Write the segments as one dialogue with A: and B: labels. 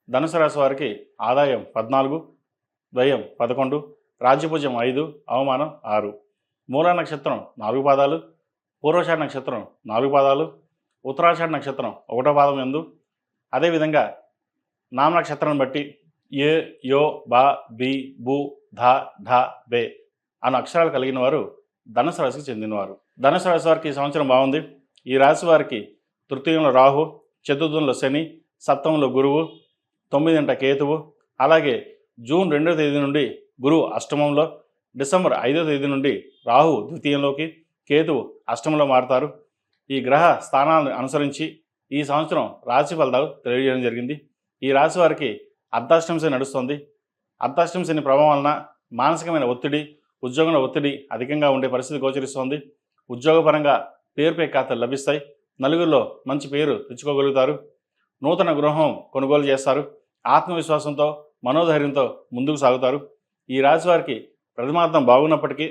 A: ధనుసు రాశి వారికి ఆదాయం 14, వ్యయం 11, రాజ్యపూజ్యం 5, అవమానం 6. మూలా నక్షత్రం 4 పాదాలు, పూర్వషాఢ నక్షత్రం 4 పాదాలు, ఉత్తరాషాఢ నక్షత్రం 1వ పాదం యందు, అదేవిధంగా నామ నక్షత్రాన్ని బట్టి ఏ, యో, బా, బి, బు, ధ, ఢ, బే అను అక్షరాలు కలిగిన వారు ధనుసు రాశికి చెందినవారు. ధనుసు రాశి వారికి ఈ సంవత్సరం బాగుంది. ఈ రాశి వారికి తృతీయంలో రాహు, చతుర్థంలో శని, సప్తమంలో గురువు, 9వ కేతువు, అలాగే జూన్ 2వ తేదీ నుండి గురువు అష్టమంలో, డిసెంబర్ 5వ తేదీ నుండి రాహు ద్వితీయంలోకి, కేతువు అష్టమంలో మారుతారు. ఈ గ్రహ స్థానాలను అనుసరించి ఈ సంవత్సరం రాశి ఫలితాలు తెలియజేయడం జరిగింది. ఈ రాశి వారికి అర్ధాష్టమ శని నడుస్తుంది. అర్ధాష్టమ శని ప్రభావం వలన మానసికమైన ఒత్తిడి, ఉద్యోగంలో ఒత్తిడి అధికంగా ఉండే పరిస్థితి గోచరిస్తోంది. ఉద్యోగపరంగా పేరుపై ఖాతాలు లభిస్తాయి. నలుగురిలో మంచి పేరు తెచ్చుకోగలుగుతారు. నూతన గృహం కొనుగోలు చేస్తారు. ఆత్మవిశ్వాసంతో, మనోధైర్యంతో ముందుకు సాగుతారు. ఈ రాశి వారికి ప్రథమార్థం బాగున్నప్పటికీ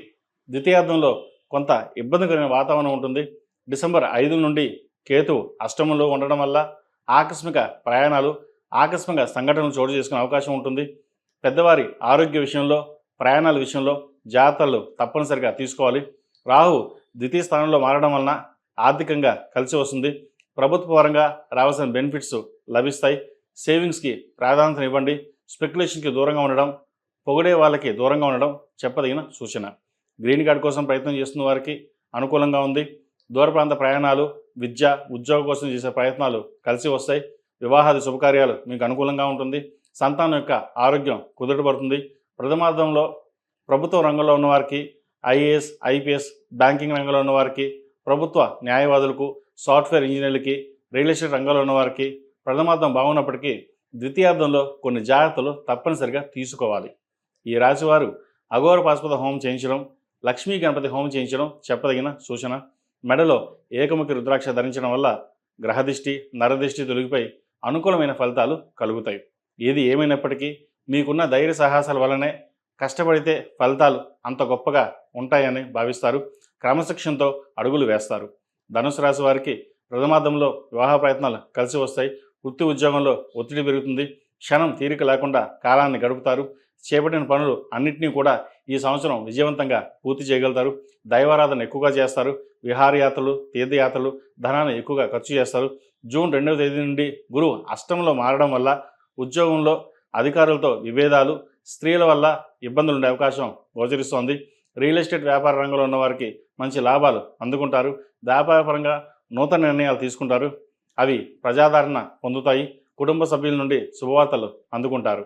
A: ద్వితీయార్థంలో కొంత ఇబ్బందికరమైన వాతావరణం ఉంటుంది. డిసెంబర్ 5 నుండి కేతువు అష్టమంలో ఉండడం వల్ల ఆకస్మిక ప్రయాణాలు, ఆకస్మిక సంఘటనలు చోటు చేసుకునే అవకాశం ఉంటుంది. పెద్దవారి ఆరోగ్య విషయంలో, ప్రయాణాల విషయంలో జాగ్రత్తలు తప్పనిసరిగా తీసుకోవాలి. రాహు ద్వితీయ స్థానంలో మారడం వలన ఆర్థికంగా కలిసి వస్తుంది. ప్రభుత్వ పరంగా రావాల్సిన బెనిఫిట్స్ లభిస్తాయి. సేవింగ్స్కి ప్రాధాన్యత ఇవ్వండి. స్పెక్యులేషన్కి దూరంగా ఉండడం, పొగిడే వాళ్ళకి దూరంగా ఉండడం చెప్పదగిన సూచన. గ్రీన్ కార్డ్ కోసం ప్రయత్నం చేస్తున్న వారికి అనుకూలంగా ఉంది. దూర ప్రాంత ప్రయాణాలు, విద్య, ఉద్యోగం కోసం చేసే ప్రయత్నాలు కలిసి వస్తాయి. వివాహాది శుభకార్యాలు మీకు అనుకూలంగా ఉంటుంది. సంతానం యొక్క ఆరోగ్యం కుదుటపడుతుంది. ప్రథమార్థంలో ప్రభుత్వ రంగంలో ఉన్నవారికి, ఐఏఎస్, ఐపీఎస్, బ్యాంకింగ్ రంగంలో ఉన్నవారికి, ప్రభుత్వ న్యాయవాదులకు, సాఫ్ట్వేర్ ఇంజనీర్లకి, రియల్ ఎస్టేట్ రంగంలో ఉన్నవారికి ప్రథమార్థం బాగున్నప్పటికీ ద్వితీయార్థంలో కొన్ని జాగ్రత్తలు తప్పనిసరిగా తీసుకోవాలి. ఈ రాశివారు అఘోర పాశుపత హోమం చేయించడం, లక్ష్మీ గణపతి హోమం చేయించడం చెప్పదగిన సూచన. మెడలో ఏకముఖి రుద్రాక్ష ధరించడం వల్ల గ్రహదిష్టి, నరదిష్టి తొలగిపోయి అనుకూలమైన ఫలితాలు కలుగుతాయి. ఏది ఏమైనప్పటికీ మీకున్న ధైర్య సాహసాల వల్లనే కష్టపడితే ఫలితాలు అంత గొప్పగా ఉంటాయని భావిస్తారు. క్రమశిక్షణతో అడుగులు వేస్తారు. ధనుసు రాశి వారికి ప్రథమార్థంలో వివాహ ప్రయత్నాలు కలిసి వస్తాయి. వృత్తి ఉద్యోగంలో ఒత్తిడి పెరుగుతుంది. క్షణం తీరిక లేకుండా కాలాన్ని గడుపుతారు. చేపట్టిన పనులు అన్నింటినీ కూడా ఈ సంవత్సరం విజయవంతంగా పూర్తి చేయగలుగుతారు. దైవారాధన ఎక్కువగా చేస్తారు. విహారయాత్రలు, తీర్థయాత్రలు, ధనాన్ని ఎక్కువగా ఖర్చు చేస్తారు. జూన్ 2వ తేదీ నుండి గురువు అష్టమంలో మారడం వల్ల ఉద్యోగంలో అధికారులతో విభేదాలు, స్త్రీల వల్ల ఇబ్బందులు ఉండే అవకాశం గోచరిస్తోంది. రియల్ ఎస్టేట్ వ్యాపార రంగంలో ఉన్న వారికి మంచి లాభాలు అందుకుంటారు. వ్యాపారపరంగా నూతన నిర్ణయాలు తీసుకుంటారు. అవి ప్రజాదరణ పొందుతాయి. కుటుంబ సభ్యుల నుండి శుభవార్తలు అందుకుంటారు.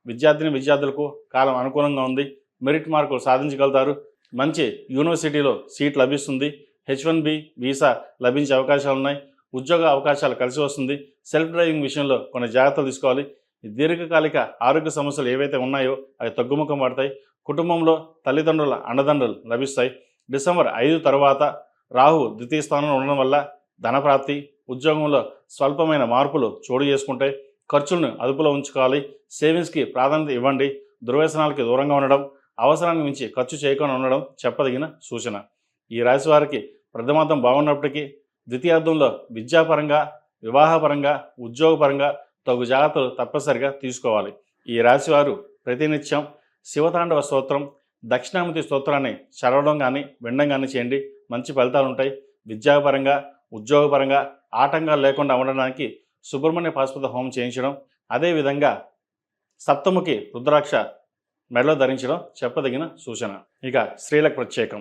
A: విద్యార్థులకు కాలం అనుకూలంగా ఉంది. మెరిట్ మార్కులు సాధించగలుగుతారు. మంచి యూనివర్సిటీలో సీట్ లభిస్తుంది. H1B వీసా లభించే అవకాశాలు ఉన్నాయి. ఉద్యోగ అవకాశాలు కలిసి వస్తుంది. సెల్ఫ్ డ్రైవింగ్ విషయంలో కొన్ని జాగ్రత్తలు తీసుకోవాలి. దీర్ఘకాలిక ఆరోగ్య సమస్యలు ఏవైతే ఉన్నాయో అవి తగ్గుముఖం పడతాయి. కుటుంబంలో తల్లిదండ్రుల అండదండలు లభిస్తాయి. డిసెంబర్ 5 తర్వాత రాహు ద్వితీయ స్థానంలో ఉండడం వల్ల ధనప్రాప్తి, ఉద్యోగంలో స్వల్పమైన మార్పులు చోటు చేసుకుంటాయి. ఖర్చులను అదుపులో ఉంచుకోవాలి. సేవింగ్స్కి ప్రాధాన్యత ఇవ్వండి. దుర్వ్యసనాలకి దూరంగా ఉండడం, అవసరానికి మించి ఖర్చు చేయకుండా ఉండడం చెప్పదగిన సూచన. ఈ రాశి వారికి ప్రథమార్థం బాగున్నప్పటికీ ద్వితీయార్థంలో విద్యాపరంగా, వివాహపరంగా, ఉద్యోగపరంగా తగు జాగ్రత్తలు తప్పనిసరిగా తీసుకోవాలి. ఈ రాశివారు ప్రతినిత్యం శివతాండవ స్తోత్రం, దక్షిణామూర్తి స్తోత్రాన్ని చదవడం కానీ వినడం కానీ చేయండి. మంచి ఫలితాలు ఉంటాయి. విద్యాపరంగా, ఉద్యోగపరంగా ఆటంకాలు లేకుండా ఉండడానికి సుబ్రహ్మణ్య పాశుపత హోమం చేయించడం, అదేవిధంగా సప్తముఖి రుద్రాక్ష మెడలో ధరించడం చెప్పదగిన సూచన. ఇక స్త్రీలకు ప్రత్యేకం.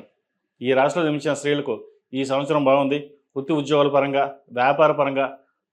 A: ఈ రాశిలో జన్మించిన స్త్రీలకు ఈ సంవత్సరం బాగుంది. వృత్తి ఉద్యోగాల పరంగా, వ్యాపార పరంగా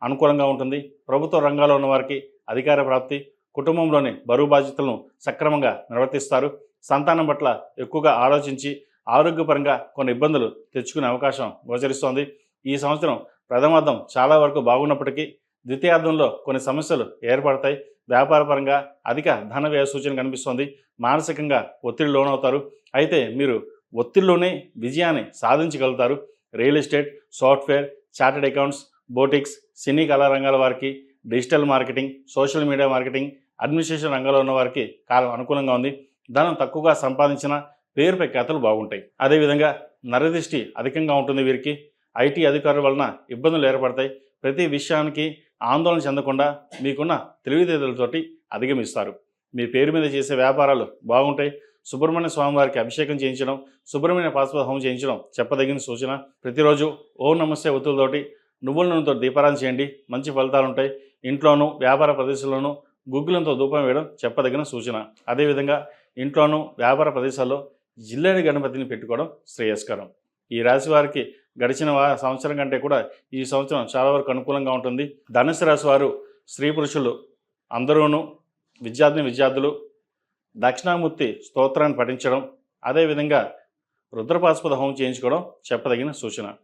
A: అనుకూలంగా ఉంటుంది. ప్రభుత్వ రంగాల్లో ఉన్న వారికి అధికార ప్రాప్తి, కుటుంబంలోని బరువు బాధ్యతలను సక్రమంగా నిర్వర్తిస్తారు. సంతానం పట్ల ఎక్కువగా ఆలోచించి ఆరోగ్యపరంగా కొన్ని ఇబ్బందులు తెచ్చుకునే అవకాశం గోచరిస్తోంది. ఈ సంవత్సరం ప్రథమార్థం చాలా వరకు బాగున్నప్పటికీ ద్వితీయార్థంలో కొన్ని సమస్యలు ఏర్పడతాయి. వ్యాపారపరంగా అధిక ధన వ్యయ సూచన కనిపిస్తోంది. మానసికంగా ఒత్తిడి లోనవుతారు. అయితే మీరు ఒత్తిడిలోనే విజయాన్ని సాధించగలుగుతారు. Real estate, software, chartered accounts, boutiques, సినీ కళా రంగాల వారికి, digital marketing, social media marketing, administration రంగంలో ఉన్న వారికి కాలం అనుకూలంగా ఉంది. ధనం తక్కువగా సంపాదించిన పేరుపై ఖ్యాతులు బాగుంటాయి. అదేవిధంగా నరదృష్టి అధికంగా ఉంటుంది వీరికి. ఐటీ అధికారుల వలన ఇబ్బందులు ఏర్పడతాయి. ప్రతి విషయానికి ఆందోళన చెందకుండా మీకున్న తెలివితేటలతోటి అధిగమిస్తారు. మీ పేరు మీద చేసే వ్యాపారాలు బాగుంటాయి. సుబ్రహ్మణ్య స్వామి వారికి అభిషేకం చేయించడం, సుబ్రహ్మణ్య పాశుపత హోమం చేయించడం చెప్పదగిన సూచన. ప్రతిరోజు ఓం నమస్తే ఒత్తులతోటి నువ్వుల నూనెతో దీపారాధన చేయండి, మంచి ఫలితాలు ఉంటాయి. ఇంట్లోనూ వ్యాపార ప్రదేశాల్లోనూ గుగ్గులంతో ధూపం వేయడం చెప్పదగిన సూచన. అదేవిధంగా ఇంట్లోనూ వ్యాపార ప్రదేశాల్లో జిల్లేడు గణపతిని పెట్టుకోవడం శ్రేయస్కరం. ఈ రాశి వారికి గడిచిన సంవత్సరం కంటే కూడా ఈ సంవత్సరం చాలా వరకు అనుకూలంగా ఉంటుంది. ధనుసు రాశి వారు స్త్రీ పురుషులు అందరూనూ విద్యార్థులు దక్షిణామూర్తి స్తోత్రాన్ని పఠించడం, అదేవిధంగా రుద్రపాశుపత హోమం చేయించుకోవడం చెప్పదగిన సూచన.